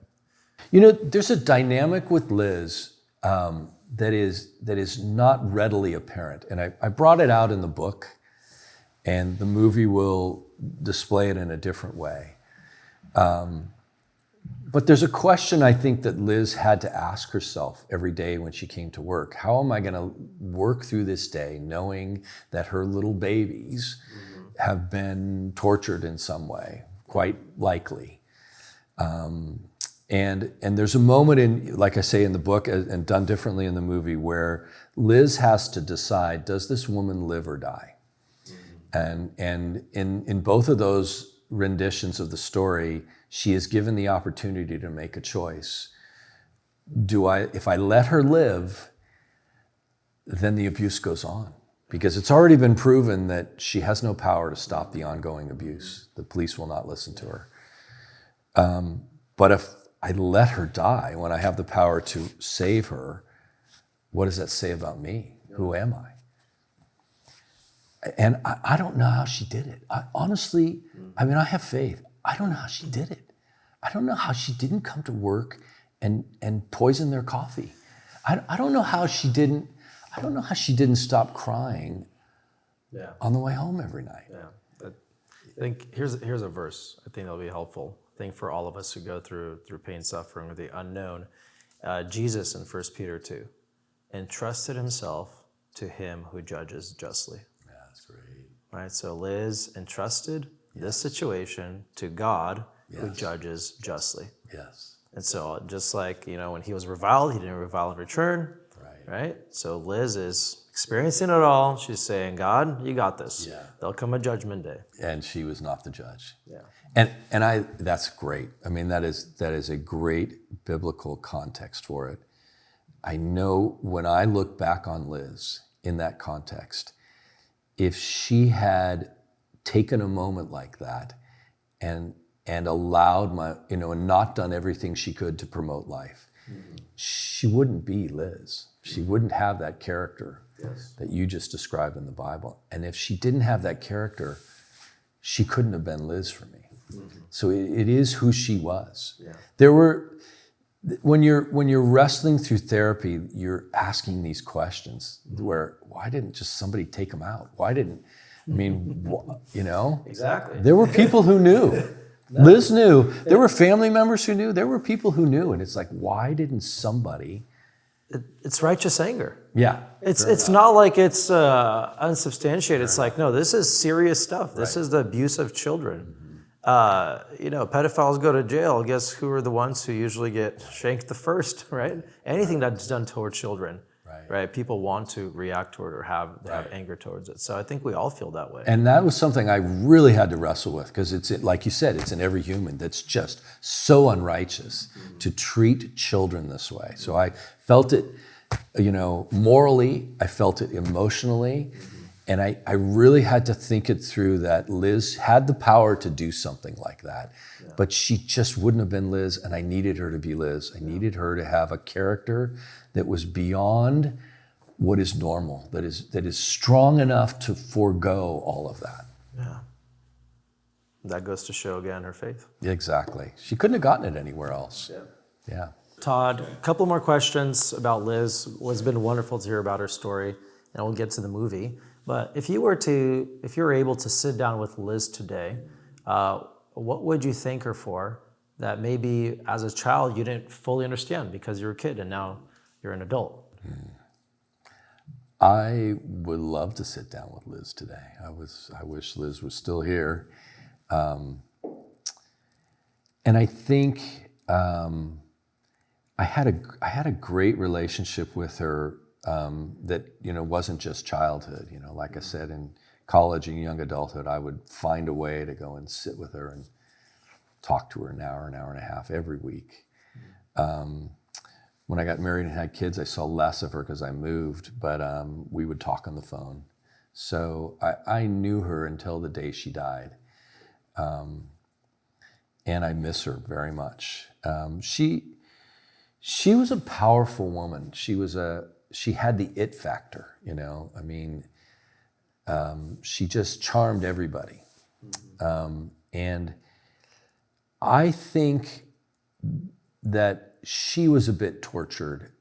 [SPEAKER 2] There's a dynamic with Liz that is not readily apparent. And I brought it out in the book, and the movie will display it in a different way. But there's a question I think that Liz had to ask herself every day when she came to work. How am I going to work through this day knowing that her little babies have been tortured in some way, quite likely? And there's a moment in, like I say in the book and done differently in the movie, where Liz has to decide, does this woman live or die? And in both of those renditions of the story, she is given the opportunity to make a choice. If I let her live, then the abuse goes on. Because it's already been proven that she has no power to stop the ongoing abuse. The police will not listen to her. But if I let her die when I have the power to save her, what does that say about me? Who am I? And I don't know how she did it. Honestly, I have faith. I don't know how she did it. I don't know how she didn't come to work and poison their coffee. I don't know how she didn't stop crying on the way home every night.
[SPEAKER 1] Yeah. I think here's a verse I think that'll be helpful. I think for all of us who go through pain, suffering, or the unknown. Jesus in 1 Peter 2 entrusted himself to him who judges justly.
[SPEAKER 2] Yeah, that's great.
[SPEAKER 1] Right, so Liz entrusted this situation to God who judges justly.
[SPEAKER 2] Yes.
[SPEAKER 1] And so just like, when he was reviled, he didn't revile in return. Right? So Liz is experiencing it all. She's saying, God, you got this. Yeah. There'll come a judgment day.
[SPEAKER 2] And she was not the judge.
[SPEAKER 1] Yeah.
[SPEAKER 2] And that's great. That is a great biblical context for it. I know when I look back on Liz in that context, if she had taken a moment like that and allowed and not done everything she could to promote life, she wouldn't be Liz. She wouldn't have that character that you just described in the Bible. And if she didn't have that character, she couldn't have been Liz for me. So it is who she was. Yeah. When you're wrestling through therapy, you're asking these questions where, why didn't just somebody take them out? Why didn't I mean,
[SPEAKER 1] Exactly.
[SPEAKER 2] there were people who knew. Liz knew. There were family members who knew. There were people who knew. And it's like, why didn't somebody?
[SPEAKER 1] It's righteous anger.
[SPEAKER 2] Yeah.
[SPEAKER 1] It's not like it's unsubstantiated. It's like, no, this is serious stuff. This is the abuse of children. Pedophiles go to jail. Guess who are the ones who usually get shanked the first, right? Anything that's done toward children, right? People want to react toward it or have anger towards it. So I think we all feel that way.
[SPEAKER 2] And that was something I really had to wrestle with, because it's, like you said, it's in every human that's just so unrighteous to treat children this way. So I felt it, morally, I felt it emotionally. And I really had to think it through, that Liz had the power to do something like that, but she just wouldn't have been Liz, and I needed her to be Liz. I needed her to have a character that was beyond what is normal, that is strong enough to forego all of that.
[SPEAKER 1] Yeah. That goes to show, again, her faith.
[SPEAKER 2] Exactly. She couldn't have gotten it anywhere else. Yeah.
[SPEAKER 1] Todd, a couple more questions about Liz. It's been wonderful to hear about her story, and we'll get to the movie. But if you were able to sit down with Liz today, what would you thank her for that maybe as a child you didn't fully understand because you were a kid and now you're an adult?
[SPEAKER 2] I would love to sit down with Liz today. I wish Liz was still here. And I think I had a great relationship with her. That wasn't just childhood. Like I said, in college and young adulthood, I would find a way to go and sit with her and talk to her an hour and a half every week. When I got married and had kids, I saw less of her because I moved, but we would talk on the phone. So I knew her until the day she died, and I miss her very much. She was a powerful woman. She had the it factor, she just charmed everybody. And I think that she was a bit tortured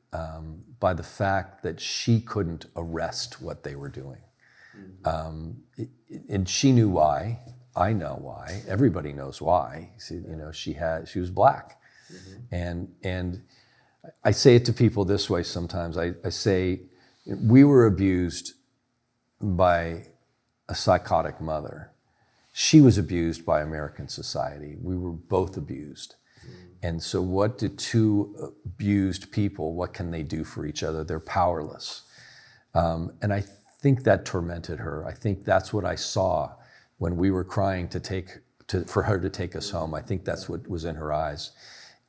[SPEAKER 2] by the fact that she couldn't arrest what they were doing. And she knew why. I know why. Everybody knows why. She was black. And I say it to people this way sometimes. I say, we were abused by a psychotic mother. She was abused by American society. We were both abused. And so what do two abused people, what can they do for each other? They're powerless. And I think that tormented her. I think that's what I saw when we were crying for her to take us home. I think that's what was in her eyes.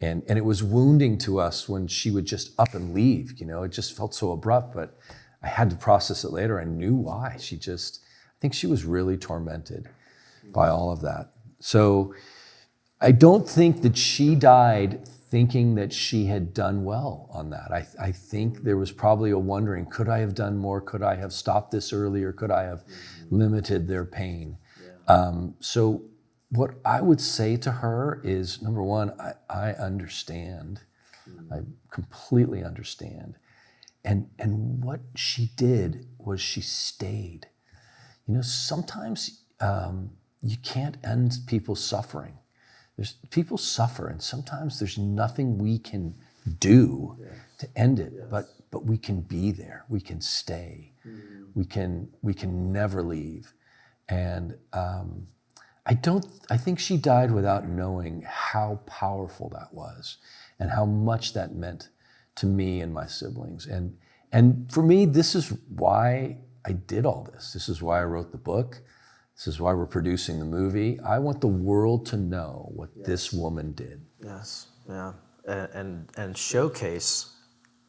[SPEAKER 2] And it was wounding to us when she would just up and leave. It just felt so abrupt, but I had to process it later. I knew why. I think she was really tormented by all of that. So I don't think that she died thinking that she had done well on that. I think there was probably a wondering, could I have done more? Could I have stopped this earlier? Could I have limited their pain? So what I would say to her is, number one, I understand. I completely understand. And what she did was she stayed. Sometimes you can't end people's suffering. People suffer, and sometimes there's nothing we can do to end it, but we can be there. We can stay. We can never leave. And I think she died without knowing how powerful that was and how much that meant to me and my siblings. And for me, this is why I did all this. This is why I wrote the book. This is why we're producing the movie. I want the world to know what this woman did.
[SPEAKER 1] Yes, yeah. And showcase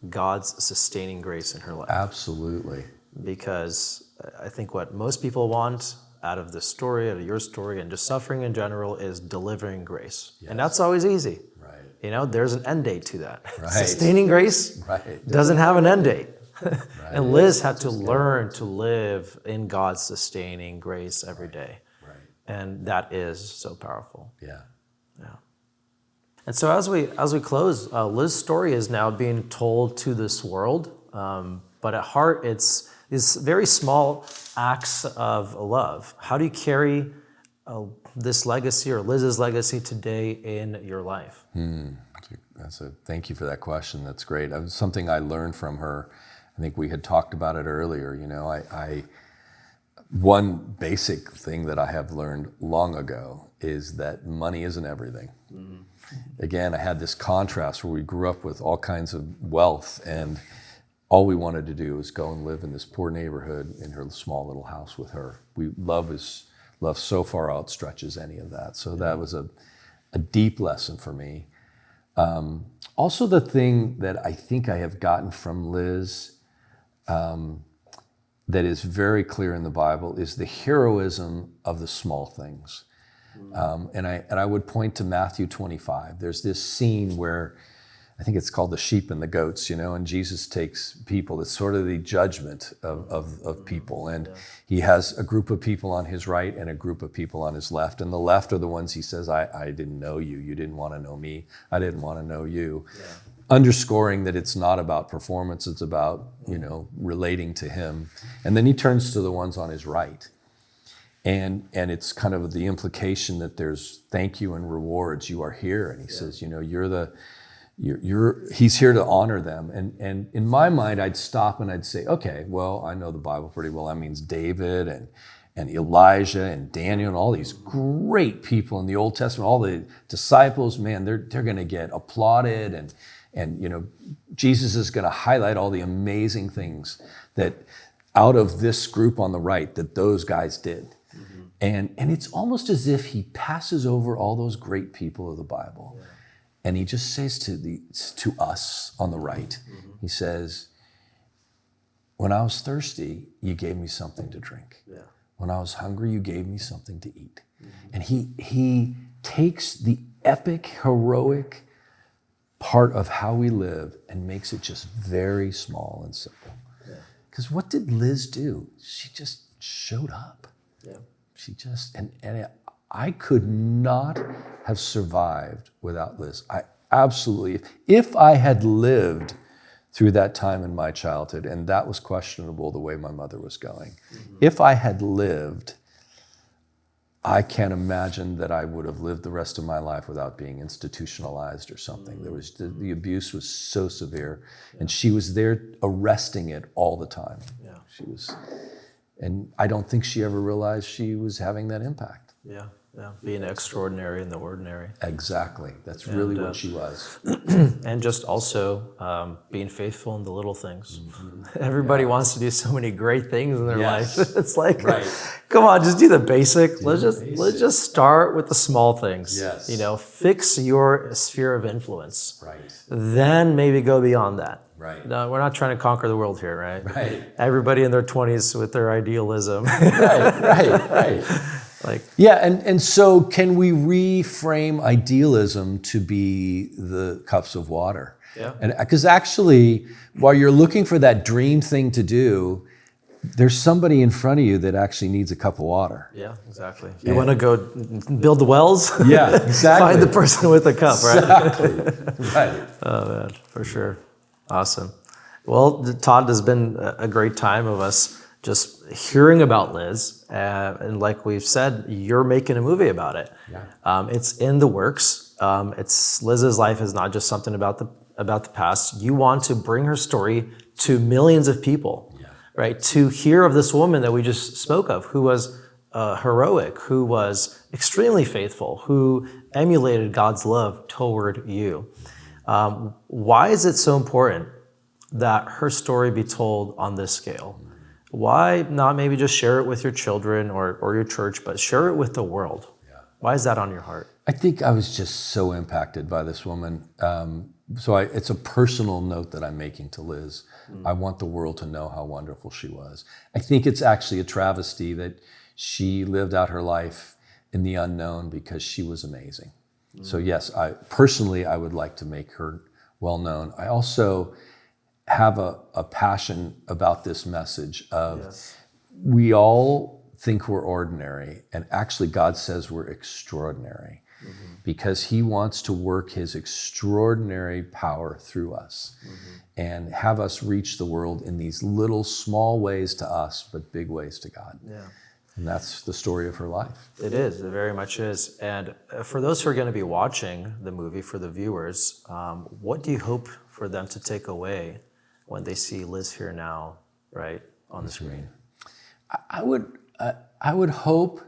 [SPEAKER 1] God's sustaining grace in her life.
[SPEAKER 2] Absolutely.
[SPEAKER 1] Because I think what most people want out of this story, out of your story, and just suffering in general, is delivering grace. Yes. And that's always easy. Right. There's an end date to that. Right. Sustaining grace doesn't have an end date. Right. And Liz had to learn to live in God's sustaining grace every day. Right. And that is so powerful.
[SPEAKER 2] Yeah.
[SPEAKER 1] And so as we close, Liz's story is now being told to this world, but at heart it's these very small acts of love. How do you carry this legacy or Liz's legacy today in your life?
[SPEAKER 2] Thank you for that question. That's great. It was something I learned from her. I think we had talked about it earlier. One basic thing that I have learned long ago is that money isn't everything. Again, I had this contrast where we grew up with all kinds of wealth, and all we wanted to do was go and live in this poor neighborhood in her small little house with her. Love so far outstretches any of that. So that was a deep lesson for me. Also, the thing that I think I have gotten from Liz that is very clear in the Bible is the heroism of the small things. And I would point to Matthew 25. There's this scene where I think it's called the sheep and the goats, and Jesus takes people. It's sort of the judgment of people. And he has a group of people on his right and a group of people on his left. And the left are the ones he says, I didn't know you. You didn't want to know me. I didn't want to know you. Yeah. Underscoring that it's not about performance. It's about, relating to him. And then he turns to the ones on his right. And it's kind of the implication that there's thank you and rewards. You are here. And he says, he's here to honor them. And in my mind, I'd stop and I'd say, okay, well, I know the Bible pretty well. That means David and Elijah and Daniel and all these great people in the Old Testament, all the disciples, man, they're going to get applauded. And Jesus is going to highlight all the amazing things that out of this group on the right that those guys did. And it's almost as if he passes over all those great people of the Bible. Yeah. And he just says to us on the right, he says, when I was thirsty, you gave me something to drink. Yeah. When I was hungry, you gave me something to eat. And he takes the epic, heroic part of how we live and makes it just very small and simple. Because what did Liz do? She just showed up. Yeah. She just, and I could not have survived without Liz. I absolutely, if I had lived through that time in my childhood, and that was questionable the way my mother was going, if I had lived, I can't imagine that I would have lived the rest of my life without being institutionalized or something. There was the abuse was so severe, and she was there arresting it all the time. Yeah. She was. And I don't think she ever realized she was having that impact. Yeah, being extraordinary in the ordinary. Exactly. That's really what she was.
[SPEAKER 1] And just also being faithful in the little things. Everybody wants to do so many great things in their life. It's like, come on, just do the basic. Let's just start with the small things. Yes. Fix your sphere of influence. Right. Then maybe go beyond that. Right. No, we're not trying to conquer the world here, right? Right. Everybody in their 20s with their idealism.
[SPEAKER 2] Right. And so can we reframe idealism to be the cups of water? Yeah. And because actually, while you're looking for that dream thing to do, there's somebody in front of you that actually needs a cup of water.
[SPEAKER 1] Yeah, exactly. You want to go build the wells?
[SPEAKER 2] Yeah, exactly.
[SPEAKER 1] Find the person with the cup, right?
[SPEAKER 2] Exactly. Right.
[SPEAKER 1] Oh, man, for sure. Awesome. Well, Todd, has been a great time of us just hearing about Liz. And like we've said, you're making a movie about it. Yeah. It's in the works. Liz's life is not just something about the past. You want to bring her story to millions of people. Right, to hear of this woman that we just spoke of, who was heroic, who was extremely faithful, who emulated God's love toward you. Why is it so important that her story be told on this scale? Why not maybe just share it with your children or your church, but share it with the world? Yeah. Why is that on your heart?
[SPEAKER 2] I think I was just so impacted by this woman. It's a personal note that I'm making to Liz. I want the world to know how wonderful she was. I think it's actually a travesty that she lived out her life in the unknown because she was amazing. So yes, I would like to make her well known. I also have a passion about this message of we all think we're ordinary, and actually God says we're extraordinary. because he wants to work his extraordinary power through us and have us reach the world in these little small ways to us, but big ways to God.
[SPEAKER 1] Yeah.
[SPEAKER 2] And that's the story of her life.
[SPEAKER 1] It is. It very much is. And for those who are going to be watching the movie, for the viewers, what do you hope for them to take away when they see Liz Here Now, right, on the screen?
[SPEAKER 2] I would hope,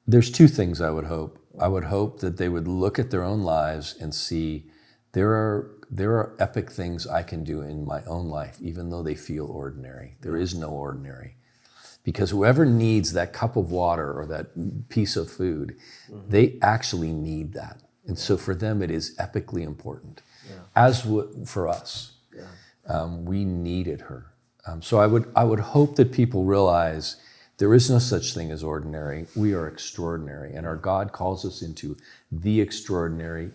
[SPEAKER 2] there's two things I would hope. I would hope that they would look at their own lives and see there are epic things I can do in my own life, even though they feel ordinary. There is no ordinary. Because whoever needs that cup of water or that piece of food, they actually need that. And so for them, it is epically important, as for us. We needed her. So I would hope that people realize there is no such thing as ordinary. We are extraordinary, and our God calls us into the extraordinary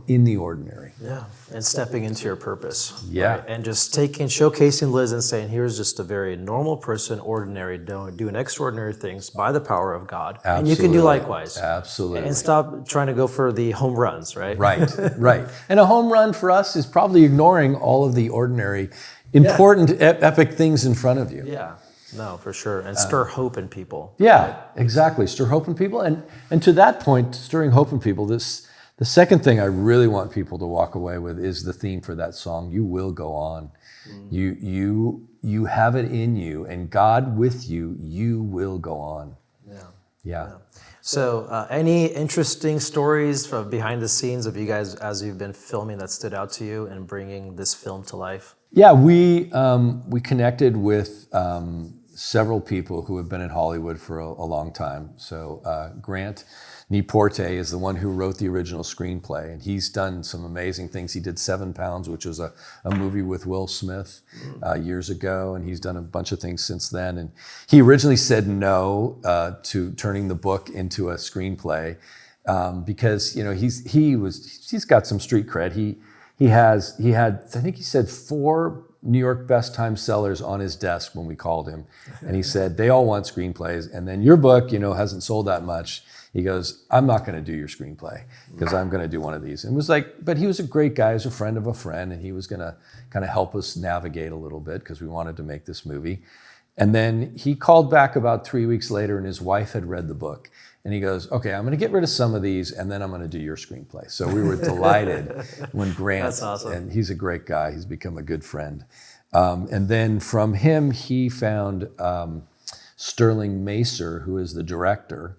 [SPEAKER 2] in the ordinary.
[SPEAKER 1] Yeah, and stepping into your purpose.
[SPEAKER 2] Yeah.
[SPEAKER 1] Right? And just showcasing Liz and saying, here's just a very normal person, ordinary, doing extraordinary things by the power of God.
[SPEAKER 2] Absolutely.
[SPEAKER 1] And you can do likewise.
[SPEAKER 2] Absolutely.
[SPEAKER 1] And stop trying to go for the home runs, right?
[SPEAKER 2] Right. And a home run for us is probably ignoring all of the ordinary, important, epic things in front of you.
[SPEAKER 1] Yeah. No, for sure. And stir hope in people.
[SPEAKER 2] Yeah, exactly. Stir hope in people. And to that point, stirring hope in people, the second thing I really want people to walk away with is the theme for that song, You Will Go On. You have it in you, and God with you, you will go on. Yeah.
[SPEAKER 1] So any interesting stories from behind the scenes of you guys as you've been filming that stood out to you and bringing this film to life?
[SPEAKER 2] Yeah, we connected with several people who have been in Hollywood for a long time. So Grant Nieporte is the one who wrote the original screenplay, and he's done some amazing things. He did 7 Pounds, which was a movie with Will Smith years ago, and he's done a bunch of things since then. And he originally said no to turning the book into a screenplay because he's got some street cred. He had I think he said 4 New York best time sellers on his desk when we called him. And he said, they all want screenplays. And then your book, hasn't sold that much. He goes, I'm not going to do your screenplay because I'm going to do one of these. And it was like, but he was a great guy. He was a friend of a friend. And he was going to kind of help us navigate a little bit because we wanted to make this movie. And then he called back about 3 weeks later and his wife had read the book. And he goes, okay, I'm going to get rid of some of these and then I'm going to do your screenplay. So we were delighted when Grant,
[SPEAKER 1] That's awesome.
[SPEAKER 2] And he's a great guy. He's become a good friend. And then from him, he found Sterling Macer, who is the director.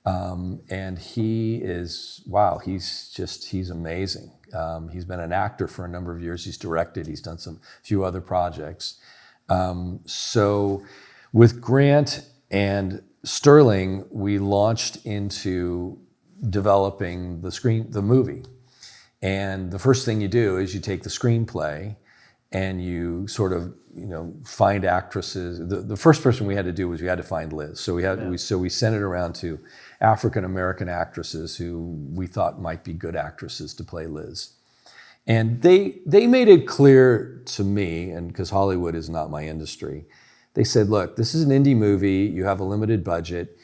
[SPEAKER 2] And he is, he's amazing. He's been an actor for a number of years. He's directed, he's done few other projects. So with Grant and Sterling, we launched into developing the movie. And the first thing you do is you take the screenplay and you sort of, find actresses. The first person we had to do was we had to find Liz. So we sent it around to African American actresses who we thought might be good actresses to play Liz. And they made it clear to me, and because Hollywood is not my industry, they said, look, this is an indie movie, you have a limited budget,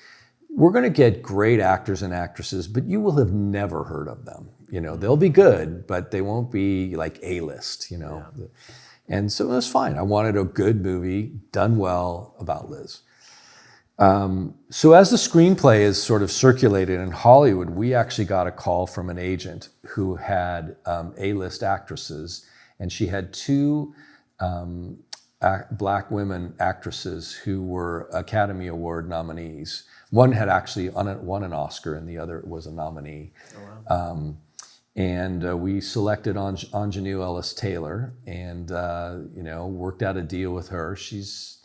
[SPEAKER 2] we're going to get great actors and actresses, but you will have never heard of them. They'll be good, but they won't be like A-list, Yeah. And so it was fine. I wanted a good movie, done well, about Liz. So as the screenplay is sort of circulated in Hollywood, we actually got a call from an agent who had A-list actresses, and she had 2 Black women actresses who were Academy Award nominees. One had actually won an Oscar, and the other was a nominee. Oh, wow. And we selected Anjanou Ellis Taylor, and worked out a deal with her. She's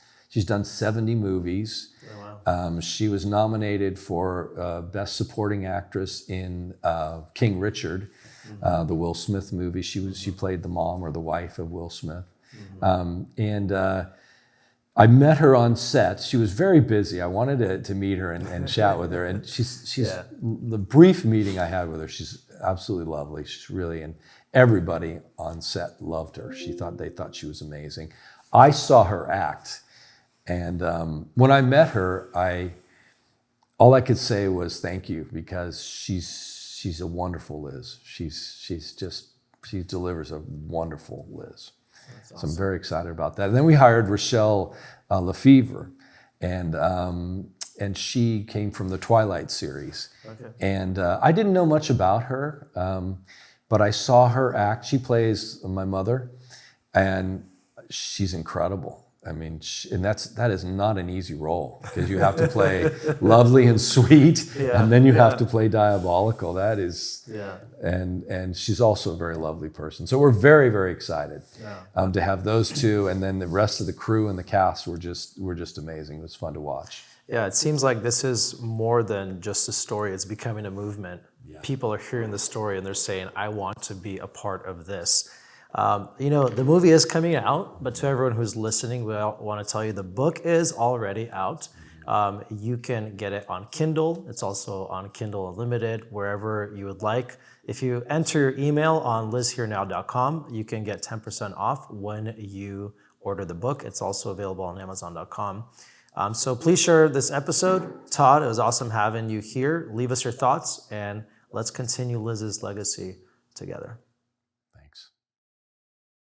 [SPEAKER 2] done 70 movies. Oh, wow. She was nominated for Best Supporting Actress in King Richard, the Will Smith movie. She played the mom or the wife of Will Smith. And I met her on set. She was very busy. I wanted to meet her and chat with her. And the brief meeting I had with her, she's absolutely lovely. She's really, and everybody on set loved her. They thought she was amazing. I saw her act. And when I met her, all I could say was thank you, because she's a wonderful Liz. She delivers a wonderful Liz.
[SPEAKER 1] That's awesome.
[SPEAKER 2] So I'm very excited about that. And then we hired Rochelle Lefevre, and she came from the Twilight series.
[SPEAKER 1] Okay.
[SPEAKER 2] And I didn't know much about her, but I saw her act. She plays my mother, and she's incredible. I mean, and that is not an easy role, because you have to play lovely and sweet, and then you have to play diabolical. That is, and she's also a very lovely person. So we're very, very excited to have those two, and then the rest of the crew and the cast were just amazing. It was fun to watch.
[SPEAKER 1] Yeah, it seems like this is more than just a story. It's becoming a movement. Yeah. People are hearing the story and they're saying, I want to be a part of this. The movie is coming out, but to everyone who's listening, we want to tell you the book is already out. You can get it on Kindle. It's also on Kindle Unlimited, wherever you would like. If you enter your email on lizherenow.com, you can get 10% off when you order the book. It's also available on amazon.com. So please share this episode. Todd, it was awesome having you here. Leave us your thoughts, and let's continue Liz's legacy together.